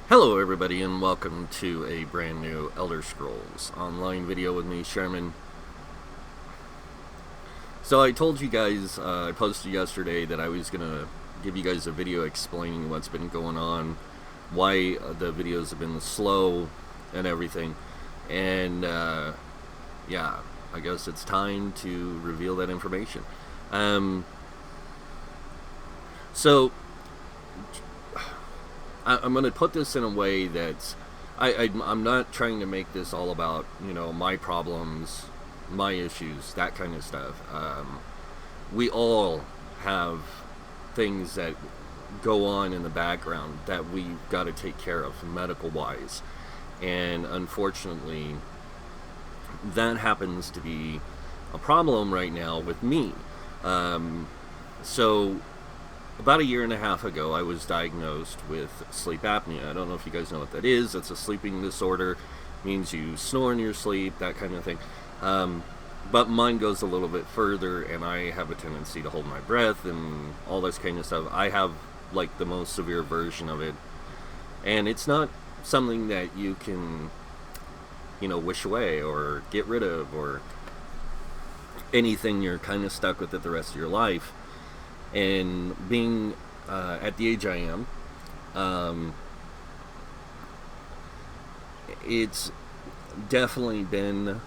Hello everybody and welcome to a brand new Elder Scrolls online video with me, Sherman. So I told you guys, I posted yesterday that I was going to give you guys a video explaining what's been going on, why the videos have been slow and everything. And yeah, I guess it's time to reveal that information. So I'm going to put this in a way that I'm not trying to make this all about, my problems, my issues, that kind of stuff. We all have things that go on in the background that we've got to take care of medical-wise. And unfortunately, that happens to be a problem right now with me. So about a year and a half ago, I was diagnosed with sleep apnea. I don't know if you guys know what that is. It's a sleeping disorder. It means you snore in your sleep, that kind of thing. But mine goes a little bit further, and I have a tendency to hold my breath and all this kind of stuff. I have, like, the most severe version of it. And it's not something that you can, wish away or get rid of or anything. You're kind of stuck with it the rest of your life. And being at the age I am, it's definitely been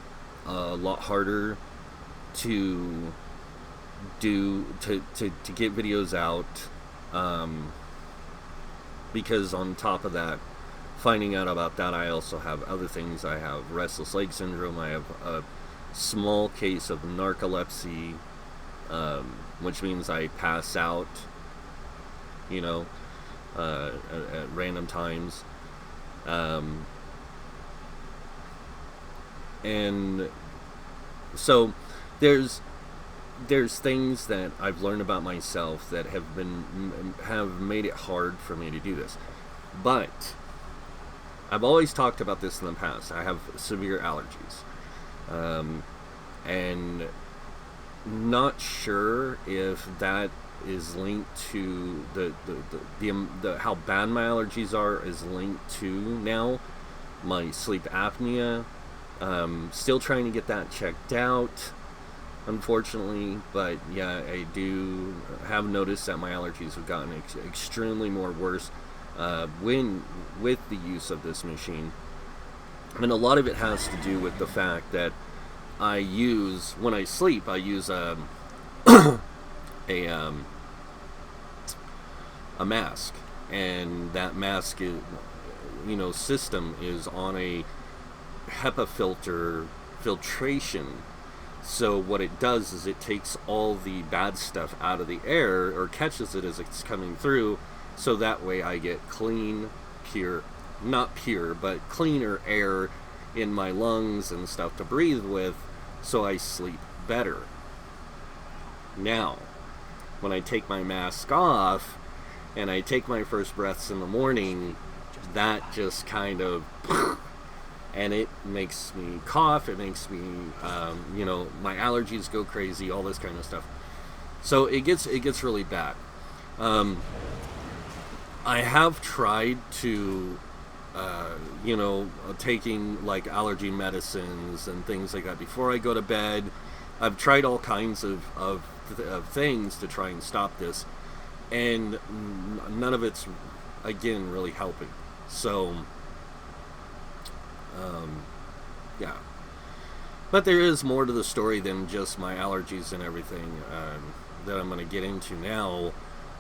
a lot harder to get videos out, because on top of that, finding out about that, I also have other things. I have restless leg syndrome. I have a small case of narcolepsy, which means I pass out, at random times. And so there's things that I've learned about myself that have made it hard for me to do this. But I've always talked about this in the past. I have severe allergies. And not sure if that is linked to the how bad my allergies are is linked to now my sleep apnea. Still trying to get that checked out, unfortunately, but yeah, I do have noticed that my allergies have gotten extremely more worse with the use of this machine. And a lot of it has to do with the fact that when I sleep, I use a mask, and that mask system is on a HEPA filtration. So what it does is it takes all the bad stuff out of the air, or catches it as it's coming through, so that way I get not pure, but cleaner air in my lungs and stuff to breathe with, so I sleep better. Now, when I take my mask off and I take my first breaths in the morning, that just kind of, and it makes me cough, it makes me, my allergies go crazy, all this kind of stuff. So it gets really bad. I have tried to taking like allergy medicines and things like that before I go to bed. I've tried all kinds of things to try and stop this, and none of it's, again, really helping. So, yeah. But there is more to the story than just my allergies and everything that I'm going to get into now,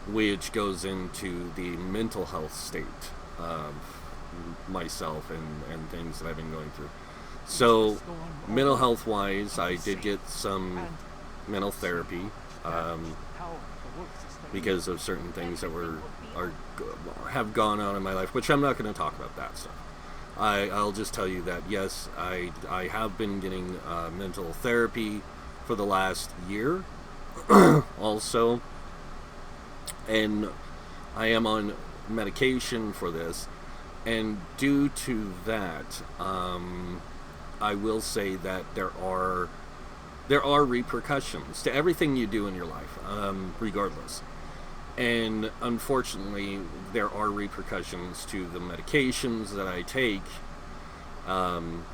which goes into the mental health state of myself and things that I've been going through. So, mental health wise, I did get some mental therapy because of certain things that have gone on in my life, which I'm not going to talk about that stuff. I'll just tell you that yes, I have been getting mental therapy for the last year also, and I am on medication for this. And due to that, I will say that there are repercussions to everything you do in your life, regardless. And unfortunately, there are repercussions to the medications that I take. Um,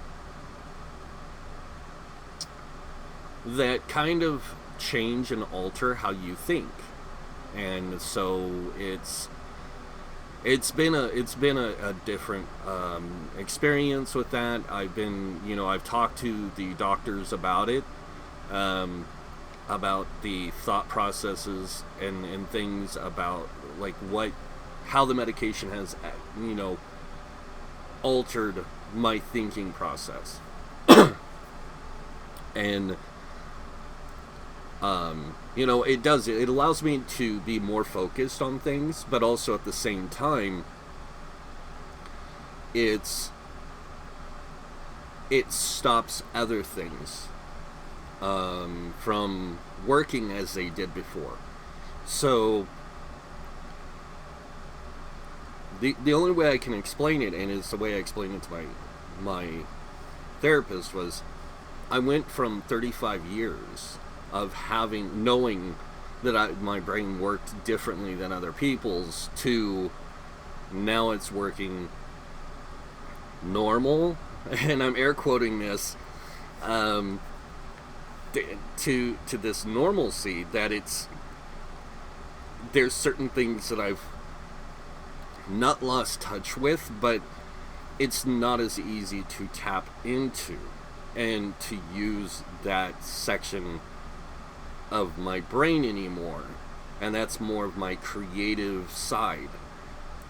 that kind of change and alter how you think, and so it's been a different experience with that. I've talked to the doctors about it, um, about the thought processes and things about like what how the medication has altered my thinking process. And it allows me to be more focused on things, but also at the same time it's it stops other things from working as they did before. So the only way I can explain it, and it's the way I explained it to my therapist, was I went from 35 years of knowing that my brain worked differently than other people's, to now it's working normal, and I'm air quoting this, um, to this normalcy, that there's certain things that I've not lost touch with, but it's not as easy to tap into and to use that section of my brain anymore, and that's more of my creative side.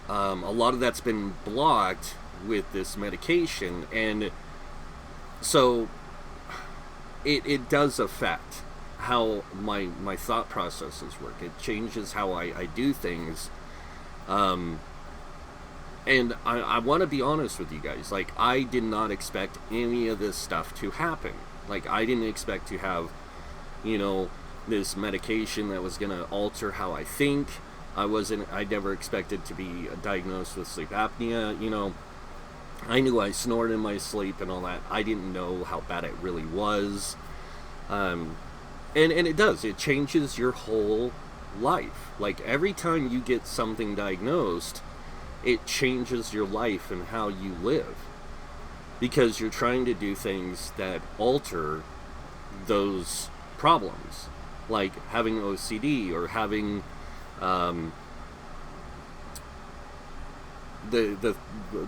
A lot of that's been blocked with this medication, and so it does affect how my thought processes work. It changes how I do things. And I want to be honest with you guys. Like, I did not expect any of this stuff to happen. Like, I didn't expect to have, this medication that was going to alter how I think. I never expected to be diagnosed with sleep apnea. I knew I snored in my sleep and all that. I didn't know how bad it really was. And it does. It changes your whole life. Like, every time you get something diagnosed, it changes your life and how you live, because you're trying to do things that alter those problems, like having OCD, or having the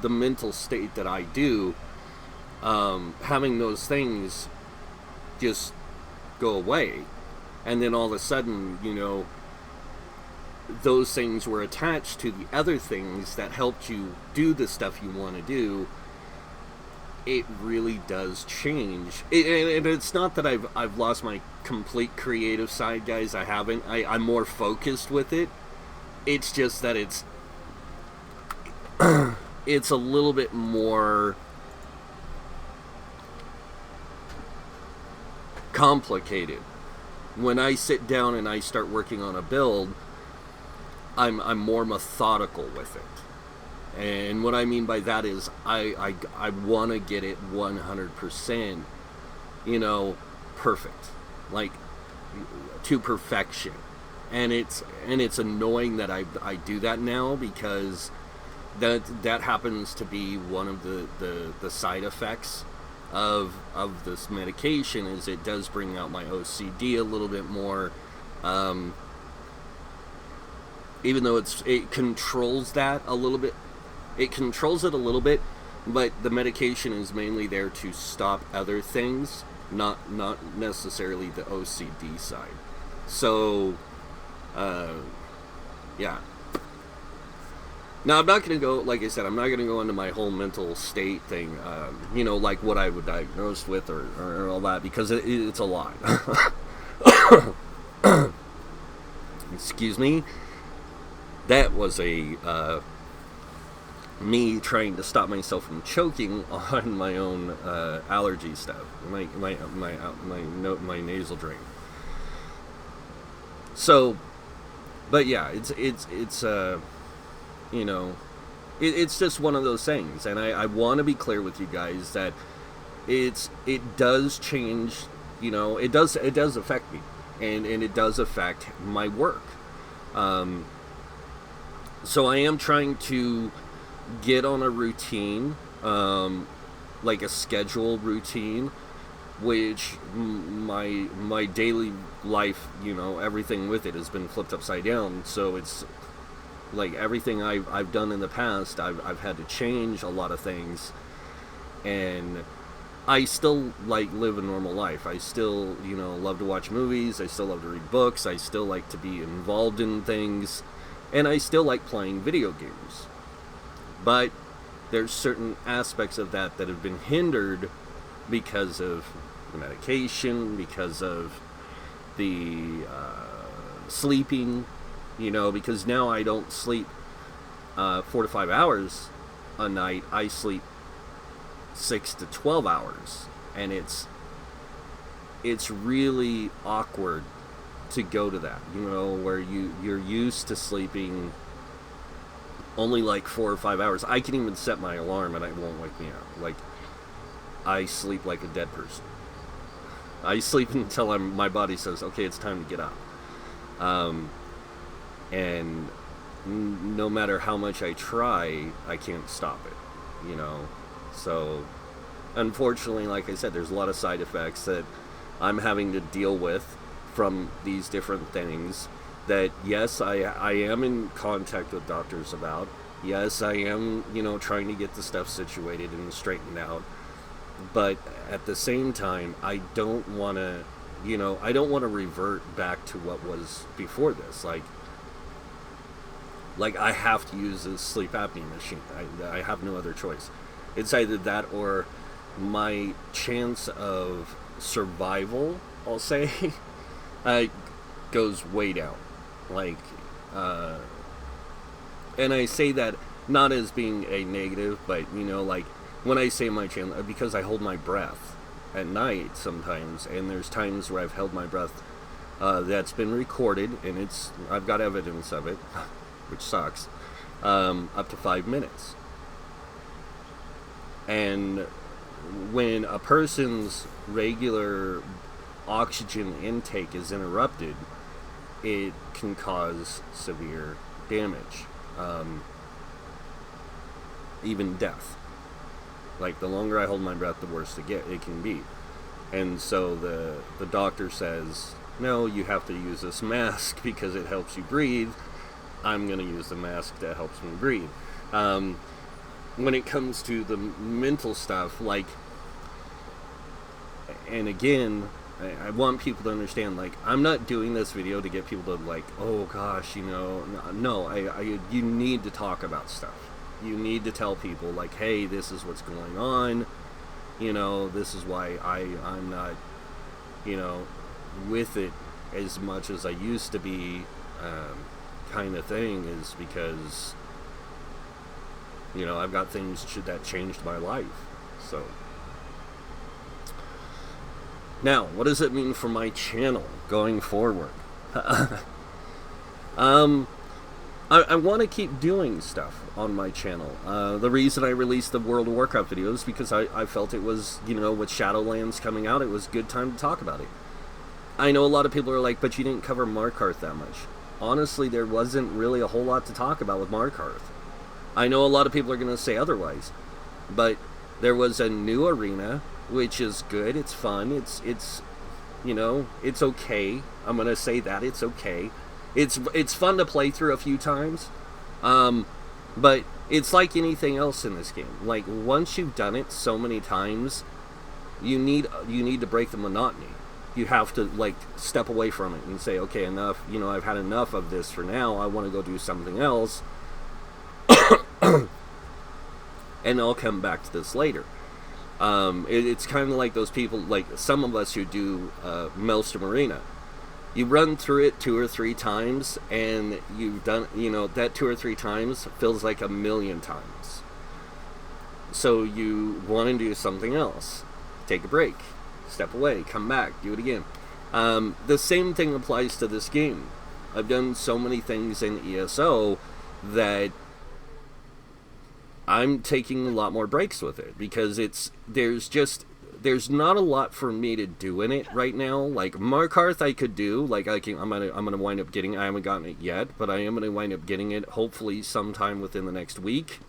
mental state that I do. Having those things just go away, and then all of a sudden, those things were attached to the other things that helped you do the stuff you want to do. It really does change. And it's not that I've lost my complete creative side, guys. I haven't. I'm more focused with it. It's just that it's a little bit more complicated. When I sit down and I start working on a build, I'm more methodical with it. And what I mean by that is I want to get it 100%, perfect, like to perfection. And it's annoying that I do that now, because that happens to be one of the side effects of this medication. Is it does bring out my OCD a little bit more. Even though it controls that a little bit, it controls it a little bit, but the medication is mainly there to stop other things, not necessarily the OCD side. So, yeah. Now, I'm not going to go, like I said, I'm not going to go into my whole mental state thing, like what I was diagnosed with or all that, because it's a lot. Excuse me. That was me trying to stop myself from choking on my own allergy stuff, my nasal drain. So, but yeah, it's just one of those things, and I want to be clear with you guys that it does change. It does affect me, and it does affect my work. So I am trying to get on a routine, like a schedule routine, which my daily life, everything with it has been flipped upside down. So it's like everything I've done in the past, I've had to change a lot of things, and I still like live a normal life. I still, love to watch movies. I still love to read books. I still like to be involved in things, and I still like playing video games. But there's certain aspects of that that have been hindered because of the medication, because of the sleeping, because now I don't sleep 4 to 5 hours a night. I sleep 6 to 12 hours, and it's really awkward to go to that, where you're used to sleeping only like 4 or 5 hours. I can even set my alarm and it won't wake me up. Like, I sleep like a dead person. I sleep until my body says, okay, it's time to get up. And no matter how much I try, I can't stop it, So, unfortunately, like I said, there's a lot of side effects that I'm having to deal with from these different things that, yes, I am in contact with doctors about. Yes, I am, trying to get the stuff situated and straightened out. But at the same time, I don't want to, I don't want to revert back to what was before this. Like I have to use this sleep apnea machine. I have no other choice. It's either that or my chance of survival, I'll say, goes way down. And I say that not as being a negative, but, when I say my chance, because I hold my breath at night sometimes, and there's times where I've held my breath that's been recorded, and I've got evidence of it, which sucks, up to 5 minutes. And when a person's regular oxygen intake is interrupted, it can cause severe damage, even death. Like, the longer I hold my breath, the worse it can be. And so the doctor says, no, you have to use this mask because it helps you breathe. I'm going to use the mask that helps me breathe. When it comes to the mental stuff, and again, I want people to understand, I'm not doing this video to get people to, oh gosh, no, you need to talk about stuff. You need to tell people, hey, this is what's going on, this is why I'm not, with it as much as I used to be, kind of thing, is because, I've got things that changed my life. So, now, what does it mean for my channel going forward? I want to keep doing stuff on my channel. The reason I released the World of Warcraft videos is because I felt it was, with Shadowlands coming out, it was a good time to talk about it. I know a lot of people are like, but you didn't cover Markarth that much. Honestly, there wasn't really a whole lot to talk about with Markarth. I know a lot of people are going to say otherwise, but there was a new arena, which is good. It's fun. It's it's okay. I'm going to say that it's okay. It's fun to play through a few times, but it's like anything else in this game. Once you've done it so many times, you need to break the monotony. You have to step away from it and say, okay, enough. I've had enough of this for now. I want to go do something else, and I'll come back to this later. It's kind of like those people, some of us who do Maelstrom Arena. You run through it 2 or 3 times, and you've done, that 2 or 3 times feels like 1,000,000 times. So you want to do something else. Take a break. Step away. Come back. Do it again. The same thing applies to this game. I've done so many things in ESO that I'm taking a lot more breaks with it, because there's just there's not a lot for me to do in it right now. Like Markarth I could do, like I'm gonna wind up getting, I haven't gotten it yet, but I am gonna wind up getting it hopefully sometime within the next week.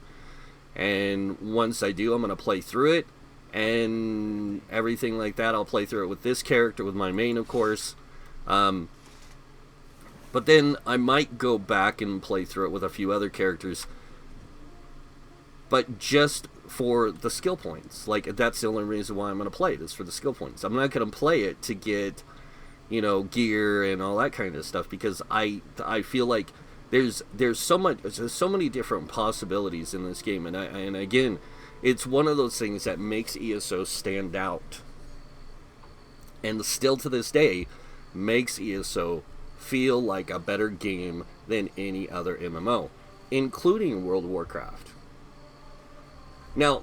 And once I do, I'm gonna play through it and everything like that. I'll play through it with this character, with my main, of course. But then I might go back and play through it with a few other characters, but just for the skill points. Like, that's the only reason why I'm going to play it, is for the skill points. I'm not going to play it to get, you know, gear and all that kind of stuff, because I feel like there's so many different possibilities in this game, and again, it's one of those things that makes ESO stand out, and still to this day makes ESO feel like a better game than any other MMO, including World of Warcraft. Now,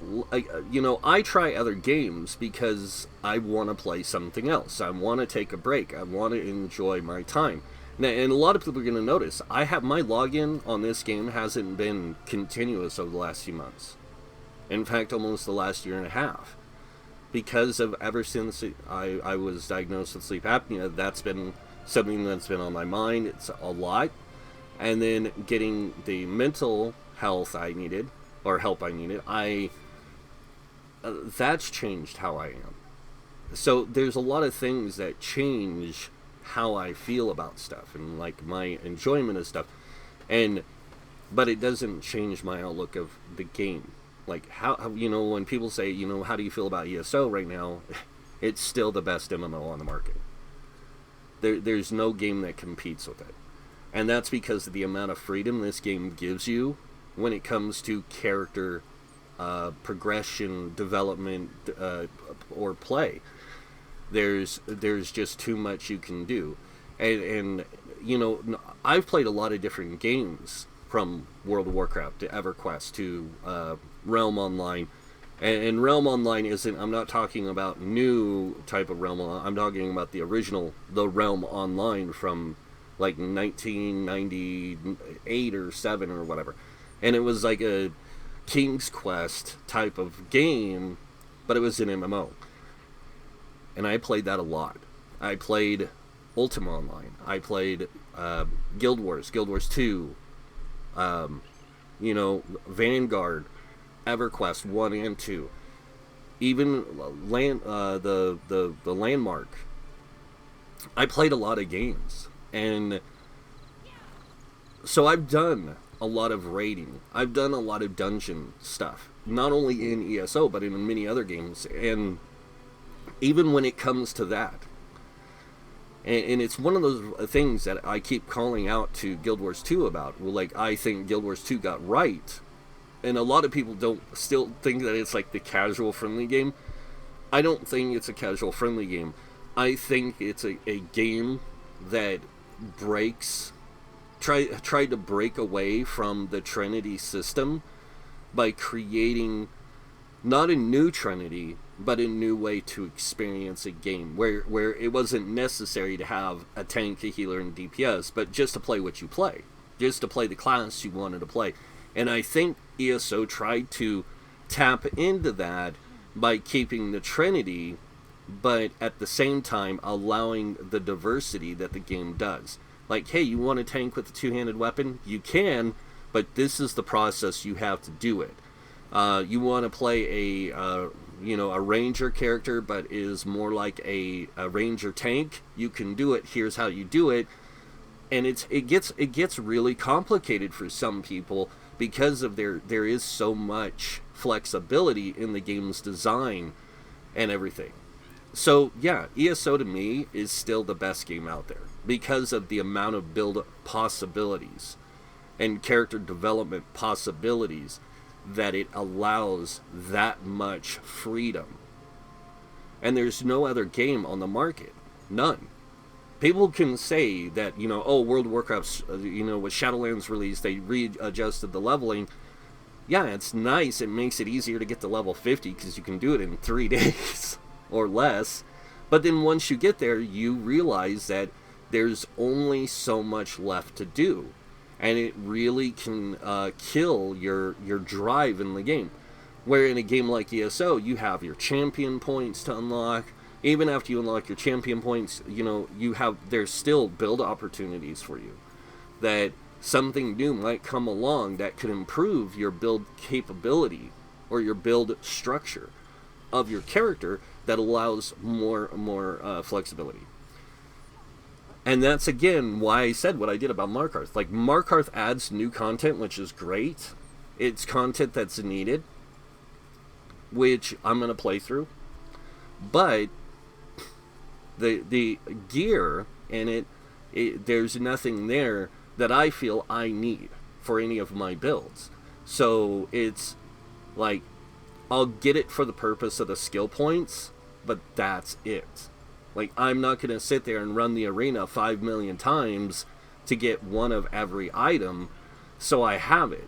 you know, I try other games because I want to play something else. I want to take a break. I want to enjoy my time. Now, and a lot of people are going to notice, I have my login on this game hasn't been continuous over the last few months. In fact, almost the last year and a half. Because of ever since I was diagnosed with sleep apnea, that's been something that's been on my mind. It's a lot. And then getting the mental health I needed, or help I needed, that's changed how I am. So there's a lot of things that change how I feel about stuff, and like my enjoyment of stuff. But it doesn't change my outlook of the game. Like, how you know, when people say, you know, how do you feel about ESO right now? It's still the best MMO on the market. There's no game that competes with it. And that's because of the amount of freedom this game gives you when it comes to character progression, development, or play. There's just too much you can do. And you know, I've played a lot of different games, from World of Warcraft to EverQuest to Realm Online. And Realm Online isn't, I'm not talking about new type of Realm Online, I'm talking about the original, the Realm Online from like 1998 or 7 or whatever. And it was like a King's Quest type of game, but it was an MMO. And I played that a lot. I played Ultima Online. I played Guild Wars 2, you know, Vanguard, EverQuest 1 and 2, even the Landmark. I played a lot of games, and so I've done a lot of raiding. I've done a lot of dungeon stuff, not only in ESO but in many other games. And even when it comes to that, and it's one of those things that I keep calling out to Guild Wars 2 about. Well, like, I think Guild Wars 2 got right. And a lot of people still think that it's like the casual friendly game. I don't think it's a casual friendly game. I think it's a game that tried to break away from the Trinity system by creating not a new Trinity, but a new way to experience a game where it wasn't necessary to have a tank, a healer, and DPS, but just to play what you play. Just to play the class you wanted to play. And I think ESO tried to tap into that by keeping the Trinity, but at the same time allowing the diversity that the game does. Like, hey, you want a tank with a two-handed weapon? You can, but this is the process you have to do it. You want to play a ranger character, but is more like a ranger tank? You can do it. Here's how you do it. And it gets really complicated for some people, because of there is so much flexibility in the game's design and everything. So yeah, ESO to me is still the best game out there because of the amount of build possibilities and character development possibilities that it allows that much freedom. And there's no other game on the market. None. People can say that, you know, oh, World of Warcraft's, you know, with Shadowlands release, they readjusted the leveling. Yeah, it's nice. It makes it easier to get to level 50 because you can do it in 3 days or less. But then once you get there, you realize that there's only so much left to do. And it really can kill your drive in the game. Where in a game like ESO, you have your champion points to unlock. Even after you unlock your champion points, there's still build opportunities for you. That something new might come along that could improve your build capability or your build structure of your character that allows more flexibility. And that's, again, why I said what I did about Markarth. Like, Markarth adds new content, which is great. It's content that's needed, which I'm going to play through. But the gear in it, there's nothing there that I feel I need for any of my builds. So it's like, I'll get it for the purpose of the skill points, but that's it. Like, I'm not going to sit there and run the arena 5 million times to get one of every item, so I have it.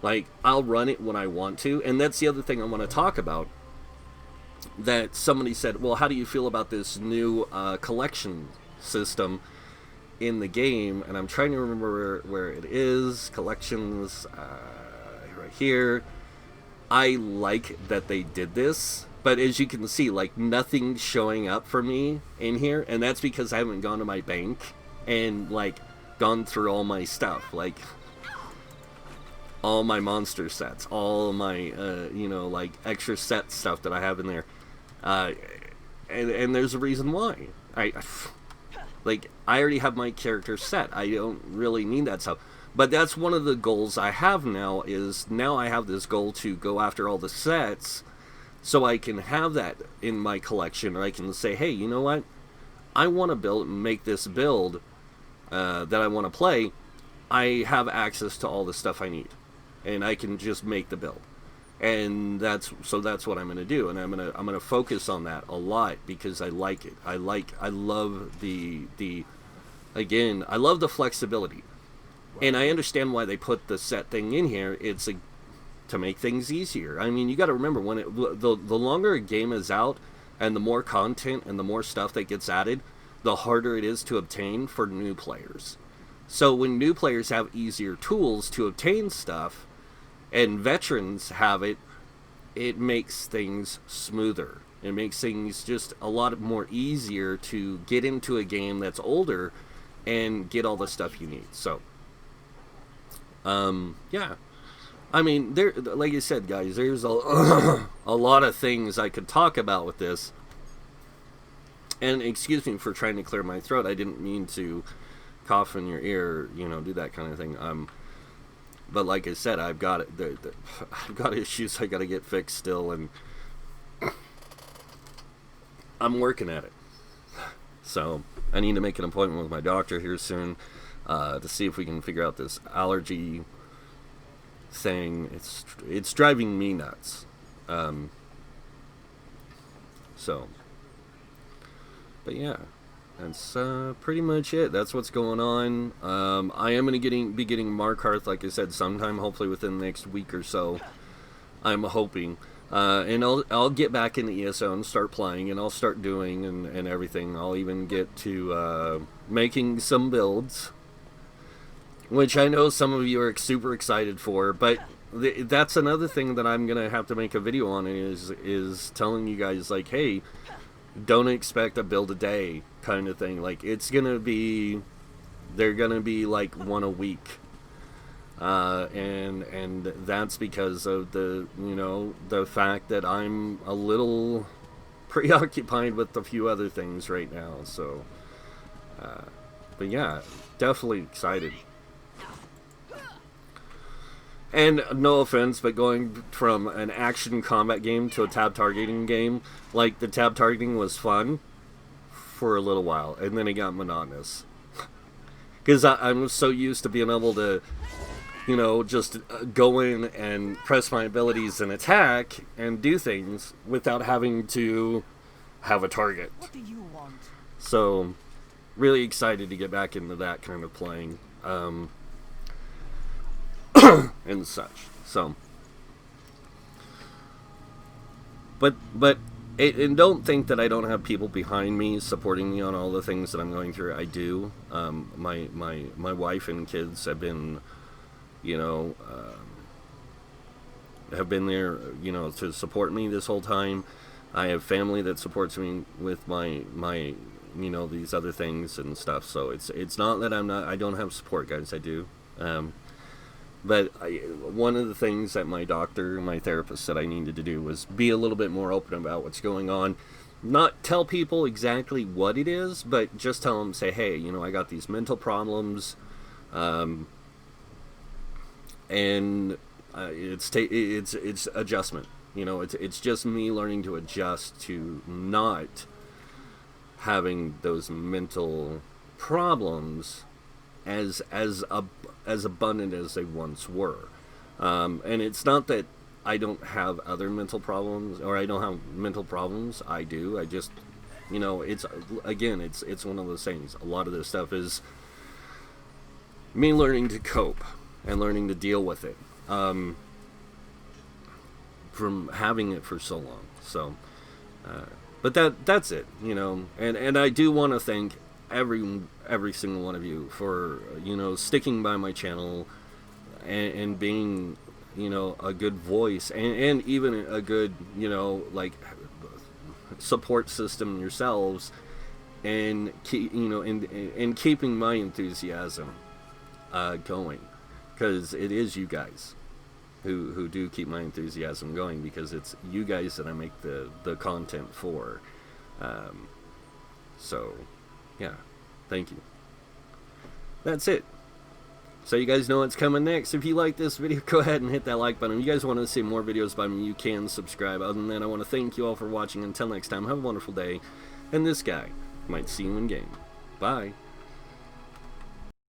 Like, I'll run it when I want to, and that's the other thing I want to talk about. That somebody said, well, how do you feel about this new collection system in the game? And I'm trying to remember where it is. Collections, right here. I like that they did this, but as you can see, like, nothing's showing up for me in here, and that's because I haven't gone to my bank and, like, gone through all my stuff, like, all my monster sets, all my, like, extra set stuff that I have in there, and there's a reason why. I already have my character set. I don't really need that stuff. But that's one of the goals I have now, is now I have this goal to go after all the sets so I can have that in my collection, or I can say, hey, you know what? I want to make this build that I want to play. I have access to all the stuff I need, and I can just make the build. And that's what I'm going to do, and I'm going to focus on that a lot because I like it. I love I love the flexibility. And I understand why they put the set thing in here. It's to make things easier. I mean, you got to remember, when the longer a game is out, and the more content and the more stuff that gets added, the harder it is to obtain for new players. So when new players have easier tools to obtain stuff, and veterans have it, it makes things smoother. It makes things just a lot more easier to get into a game that's older and get all the stuff you need. So yeah, I mean, there, like I said, guys, there's a lot of things I could talk about with this. And excuse me for trying to clear my throat. I didn't mean to cough in your ear, do that kind of thing. But like I said, I've got I've got issues I got to get fixed still, and I'm working at it. So I need to make an appointment with my doctor here soon. To see if we can figure out this allergy thing. It's driving me nuts. But yeah, that's pretty much it. That's what's going on. I am going to be getting Markarth, like I said, sometime, hopefully within the next week or so. I'm hoping. And I'll get back into ESO and start playing, and I'll start doing and everything. I'll even get to making some builds, which I know some of you are super excited for, but that's another thing that I'm going to have to make a video on, is telling you guys, like, hey, don't expect a build a day kind of thing. Like, they're going to be like one a week. And that's because of the fact that I'm a little preoccupied with a few other things right now. So, but yeah, definitely excited. And no offense, but going from an action combat game to a tab targeting game, like, the tab targeting was fun for a little while, and then it got monotonous. Because I'm so used to being able to, just go in and press my abilities and attack and do things without having to have a target. What do you want? So, really excited to get back into that kind of playing. And such. So, and don't think that I don't have people behind me supporting me on all the things that I'm going through. I do. My wife and kids have been, have been there, you know, to support me this whole time. I have family that supports me with my you know, these other things and stuff. So it's not that I don't have support, guys. I do. But one of the things that my doctor, my therapist said I needed to do was be a little bit more open about what's going on. Not tell people exactly what it is, but just tell them, say, hey, you know, I got these mental problems, and it's adjustment. You know, it's just me learning to adjust to not having those mental problems as abundant as they once were. And it's not that I don't have other mental problems, or I don't have mental problems. I do. I just, you know, it's one of those things. A lot of this stuff is me learning to cope and learning to deal with it, from having it for so long. So, but that's it, you know. And I do want to thank every single one of you for, you know, sticking by my channel and being, you know, a good voice and even a good, you know, like, support system yourselves, and and keeping my enthusiasm going, because it is you guys who do keep my enthusiasm going, because it's you guys that I make the content for. So yeah, thank you. That's it. So you guys know what's coming next. If you like this video, go ahead and hit that like button. If you guys want to see more videos by me, you can subscribe. Other than that, I want to thank you all for watching. Until next time, have a wonderful day. And this guy might see you in game. Bye.